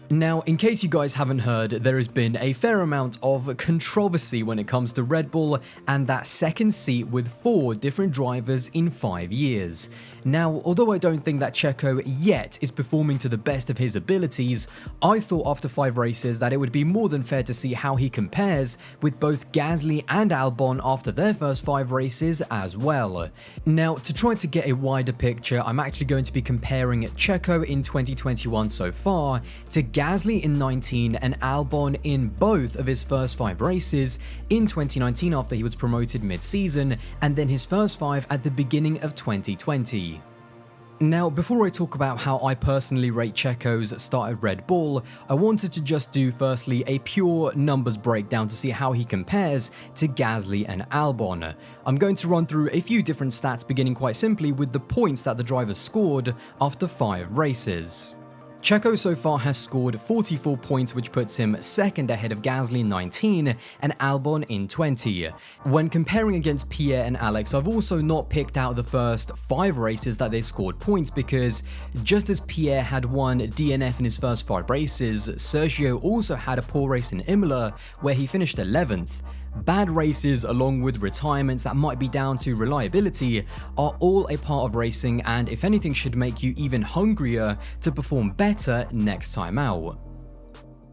Now, in case you guys haven't heard, there has been a fair amount of controversy when it comes to Red Bull and that second seat with 4 different drivers in 5 years. Now, although I don't think that Checo yet is performing to the best of his abilities, I thought after 5 races that it would be more than fair to see how he compares with both Gasly and Albon after their first 5 races as well. Now, to try to get a wider picture, I'm actually going to be comparing Checo in 2021 so far to Gasly in 19 and Albon in both of his first 5 races in 2019 after he was promoted mid-season, and then his first 5 at the beginning of 2020. Now, before I talk about how I personally rate Checo's start at Red Bull, I wanted to just do firstly a pure numbers breakdown to see how he compares to Gasly and Albon. I'm going to run through a few different stats beginning quite simply with the points that the drivers scored after 5 races. Checo so far has scored 44 points, which puts him second ahead of Gasly in 19 and Albon in 20. When comparing against Pierre and Alex, I've also not picked out the first 5 races that they scored points because just as Pierre had one DNF in his first 5 races, Sergio also had a poor race in Imola where he finished 11th. Bad races along with retirements that might be down to reliability are all a part of racing, and if anything should make you even hungrier to perform better next time out.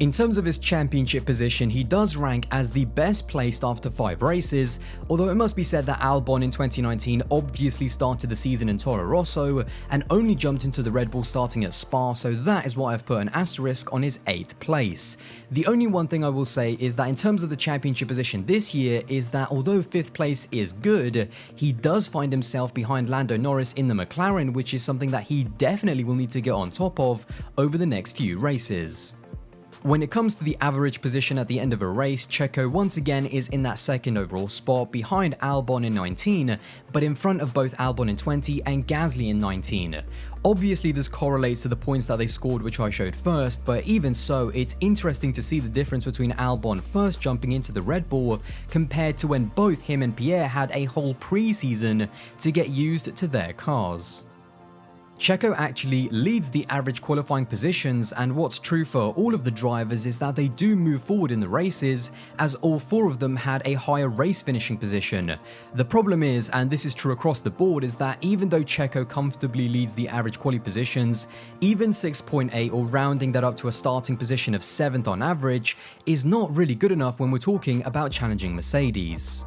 In terms of his championship position, he does rank as the best placed after 5 races, although it must be said that Albon in 2019 obviously started the season in Toro Rosso and only jumped into the Red Bull starting at Spa, so that is why I've put an asterisk on his 8th place. The only one thing I will say is that in terms of the championship position this year is that although 5th place is good, he does find himself behind Lando Norris in the McLaren, which is something that he definitely will need to get on top of over the next few races. When it comes to the average position at the end of a race, Checo once again is in that 2nd overall spot behind Albon in 19, but in front of both Albon in 20 and Gasly in 19. Obviously this correlates to the points that they scored, which I showed first, but even so, it's interesting to see the difference between Albon first jumping into the Red Bull compared to when both him and Pierre had a whole pre-season to get used to their cars. Checo actually leads the average qualifying positions, and what's true for all of the drivers is that they do move forward in the races, as all 4 of them had a higher race finishing position. The problem is, and this is true across the board, is that even though Checo comfortably leads the average quali positions, even 6.8 or rounding that up to a starting position of 7th on average is not really good enough when we're talking about challenging Mercedes.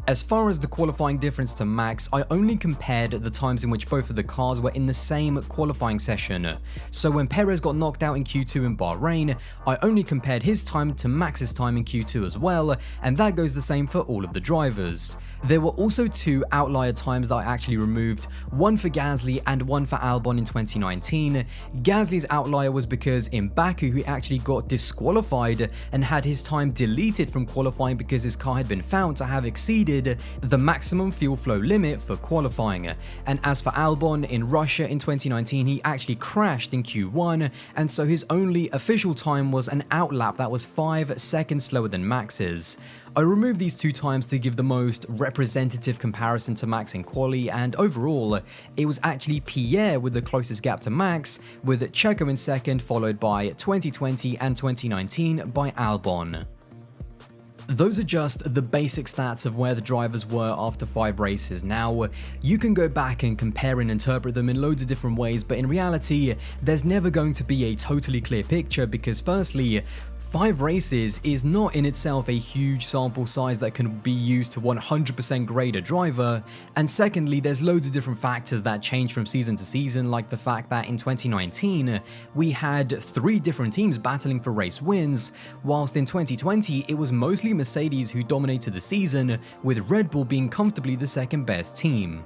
As far as the qualifying difference to Max, I only compared the times in which both of the cars were in the same qualifying session. So when Perez got knocked out in Q2 in Bahrain, I only compared his time to Max's time in Q2 as well, and that goes the same for all of the drivers. There were also 2 outlier times that I actually removed, one for Gasly and one for Albon in 2019. Gasly's outlier was because in Baku he actually got disqualified and had his time deleted from qualifying because his car had been found to have exceeded the maximum fuel flow limit for qualifying. And as for Albon in Russia in 2019, he actually crashed in Q1, and so his only official time was an outlap that was 5 seconds slower than Max's. I removed these 2 times to give the most representative comparison to Max in quali, and overall, it was actually Pierre with the closest gap to Max, with Checo in 2nd, followed by 2020 and 2019 by Albon. Those are just the basic stats of where the drivers were after 5 races. Now, you can go back and compare and interpret them in loads of different ways, but in reality, there's never going to be a totally clear picture because firstly, 5 races is not in itself a huge sample size that can be used to 100% grade a driver, and secondly, there's loads of different factors that change from season to season, like the fact that in 2019 we had 3 different teams battling for race wins, whilst in 2020 it was mostly Mercedes who dominated the season, with Red Bull being comfortably the 2nd best team.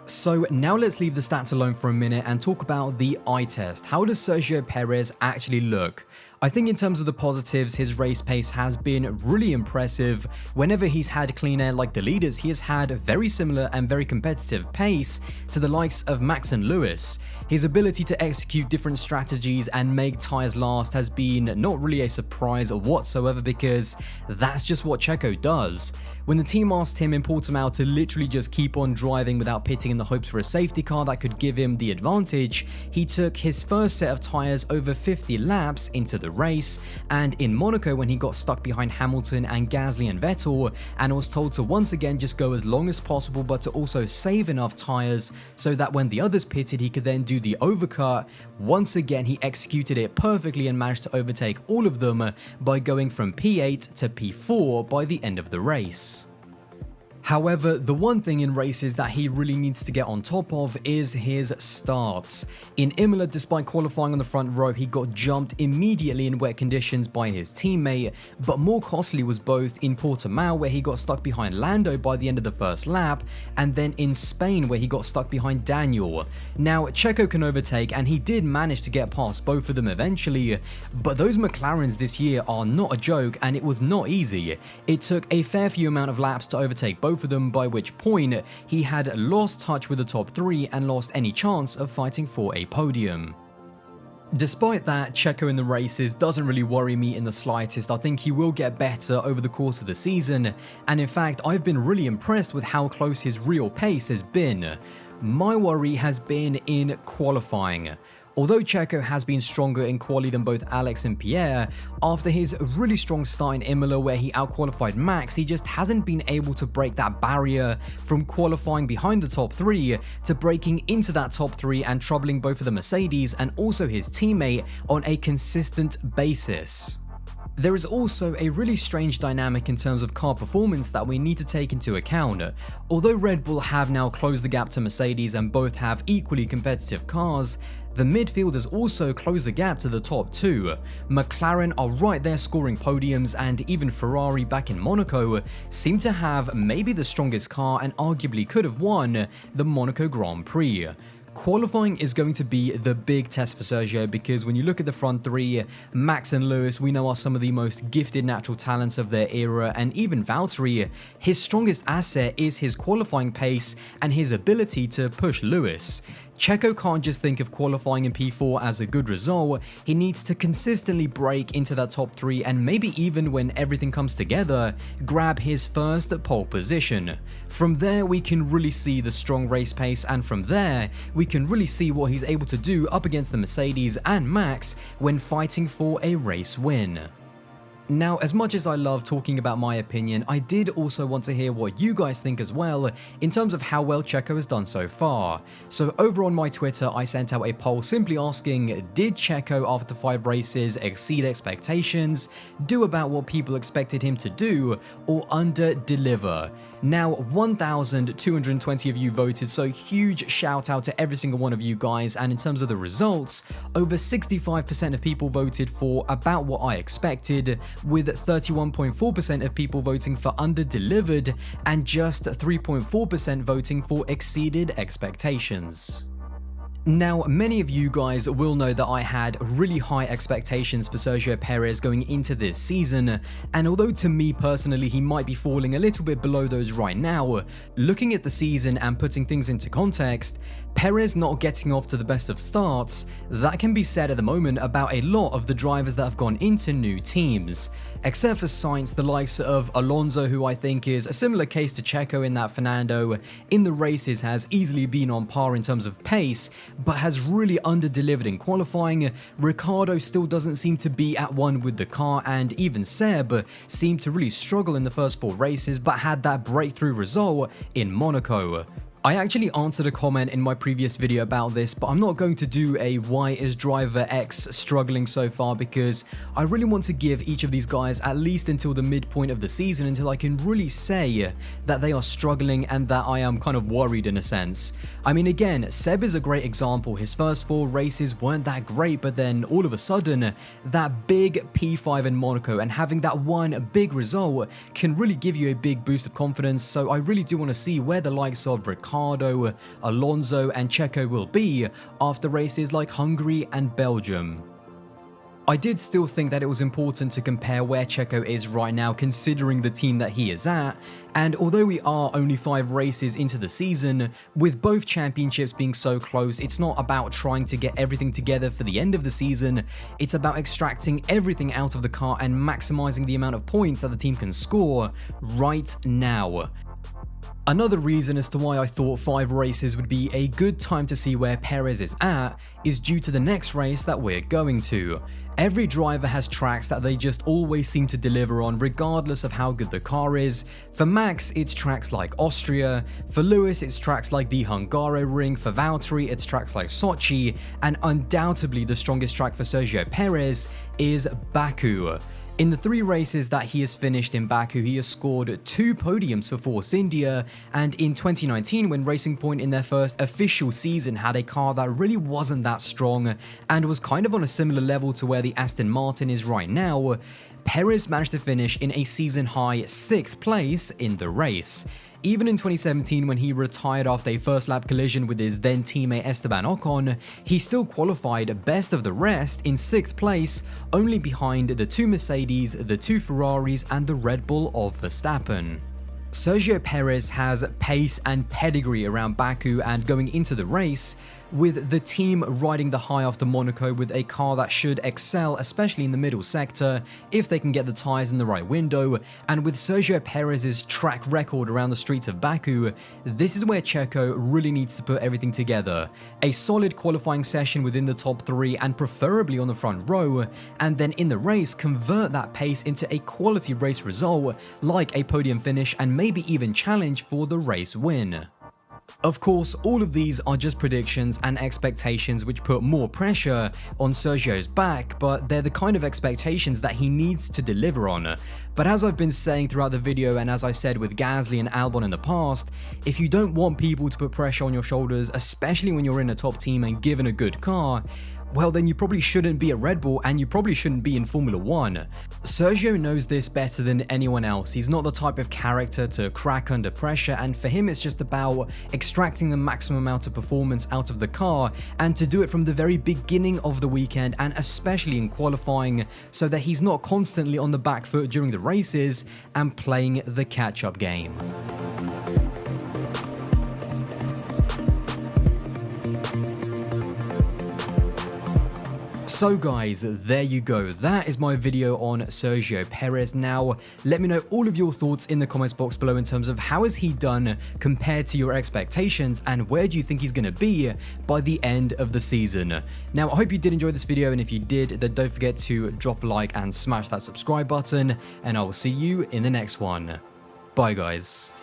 So now let's leave the stats alone for a minute and talk about the eye test. How does Sergio Perez actually look I think in terms of the positives, his race pace has been really impressive. Whenever he's had clean air like the leaders, he has had a very similar and very competitive pace to the likes of Max and Lewis. His ability to execute different strategies and make tyres last has been not really a surprise whatsoever, because that's just what Checo does. When the team asked him in Portimao to literally just keep on driving without pitting in the hopes for a safety car that could give him the advantage, he took his first set of tyres over 50 laps into the race. And in Monaco, when he got stuck behind Hamilton and Gasly and Vettel and was told to once again just go as long as possible, but to also save enough tyres so that when the others pitted he could then do the overcut, once again he executed it perfectly and managed to overtake all of them by going from P8 to P4 by the end of the race. However, the one thing in races that he really needs to get on top of is his starts. In Imola, despite qualifying on the front row, he got jumped immediately in wet conditions by his teammate, but more costly was both in Portimao, where he got stuck behind Lando by the end of the first lap, and then in Spain, where he got stuck behind Daniel. Now, Checo can overtake, and he did manage to get past both of them eventually, but those McLarens this year are not a joke, and it was not easy. It took a fair few amount of laps to overtake both of them, by which point he had lost touch with the top three and lost any chance of fighting for a podium. Despite that, Checo in the races doesn't really worry me in the slightest. I think he will get better over the course of the season, and in fact I've been really impressed with how close his real pace has been. My worry has been in qualifying. Although Checo has been stronger in quali than both Alex and Pierre, after his really strong start in Imola where he outqualified Max, he just hasn't been able to break that barrier from qualifying behind the top three to breaking into that top three and troubling both of the Mercedes and also his teammate on a consistent basis. There is also a really strange dynamic in terms of car performance that we need to take into account. Although Red Bull have now closed the gap to Mercedes and both have equally competitive cars, the midfield has also closed the gap to the top two. McLaren are right there scoring podiums, and even Ferrari back in Monaco seem to have maybe the strongest car and arguably could have won the Monaco Grand Prix. Qualifying is going to be the big test for Sergio, because when you look at the front three, Max and Lewis we know are some of the most gifted natural talents of their era, and even Valtteri, his strongest asset is his qualifying pace and his ability to push Lewis. Checo can't just think of qualifying in P4 as a good result, he needs to consistently break into that top three and maybe even when everything comes together, grab his first pole position. From there we can really see the strong race pace, and from there we can really see what he's able to do up against the Mercedes and Max when fighting for a race win. Now, as much as I love talking about my opinion, I did also want to hear what you guys think as well in terms of how well Checo has done so far. So over on my Twitter, I sent out a poll simply asking, did Checo after 5 races exceed expectations, do about what people expected him to do, or under-deliver? Now, 1,220 of you voted, so huge shout out to every single one of you guys, and in terms of the results, over 65% of people voted for about what I expected, with 31.4% of people voting for under-delivered and just 3.4% voting for exceeded expectations. Now, many of you guys will know that I had really high expectations for Sergio Perez going into this season, and although to me personally he might be falling a little bit below those right now, looking at the season and putting things into context, Perez not getting off to the best of starts, that can be said at the moment about a lot of the drivers that have gone into new teams. Except for Sainz, the likes of Alonso, who I think is a similar case to Checo in that Fernando in the races has easily been on par in terms of pace, but has really under-delivered in qualifying. Ricciardo still doesn't seem to be at one with the car, and even Seb seemed to really struggle in the first 4 races, but had that breakthrough result in Monaco. I actually answered a comment in my previous video about this, but I'm not going to do a why is driver X struggling so far, because I really want to give each of these guys at least until the midpoint of the season until I can really say that they are struggling and that I am kind of worried in a sense. I mean, again, Seb is a great example. His first 4 races weren't that great, but then all of a sudden that big P5 in Monaco and having that one big result can really give you a big boost of confidence. So I really do want to see where the likes of Ricciardo, Alonso and Checo will be after races like Hungary and Belgium. I did still think that it was important to compare where Checo is right now considering the team that he is at, and although we are only 5 races into the season, with both championships being so close, it's not about trying to get everything together for the end of the season, it's about extracting everything out of the car and maximizing the amount of points that the team can score right now. Another reason as to why I thought 5 races would be a good time to see where Perez is at is due to the next race that we're going to. Every driver has tracks that they just always seem to deliver on regardless of how good the car is. For Max, it's tracks like Austria, for Lewis it's tracks like the Hungaroring, for Valtteri it's tracks like Sochi, and undoubtedly the strongest track for Sergio Perez is Baku. In the 3 races that he has finished in Baku, he has scored 2 podiums for Force India, and in 2019, when Racing Point in their first official season had a car that really wasn't that strong and was kind of on a similar level to where the Aston Martin is right now, Perez managed to finish in a season-high 6th place in the race. Even in 2017, when he retired after a first lap collision with his then teammate Esteban Ocon, he still qualified best of the rest in 6th place, only behind the 2 Mercedes, the 2 Ferraris and the Red Bull of Verstappen. Sergio Perez has pace and pedigree around Baku, and going into the race, with the team riding the high after Monaco with a car that should excel, especially in the middle sector, if they can get the tyres in the right window, and with Sergio Perez's track record around the streets of Baku, this is where Checo really needs to put everything together. A solid qualifying session within the top 3 and preferably on the front row, and then in the race convert that pace into a quality race result like a podium finish and maybe even challenge for the race win. Of course, all of these are just predictions and expectations which put more pressure on Sergio's back, but they're the kind of expectations that he needs to deliver on. But as I've been saying throughout the video, and as I said with Gasly and Albon in the past, if you don't want people to put pressure on your shoulders, especially when you're in a top team and given a good car, well then you probably shouldn't be at Red Bull and you probably shouldn't be in Formula 1. Sergio knows this better than anyone else. He's not the type of character to crack under pressure, and for him it's just about extracting the maximum amount of performance out of the car, and to do it from the very beginning of the weekend and especially in qualifying, so that he's not constantly on the back foot during the races and playing the catch-up game. So guys, there you go. That is my video on Sergio Perez. Now, let me know all of your thoughts in the comments box below in terms of how has he done compared to your expectations, and where do you think he's going to be by the end of the season. Now, I hope you did enjoy this video, and if you did, then don't forget to drop a like and smash that subscribe button, and I will see you in the next one. Bye guys.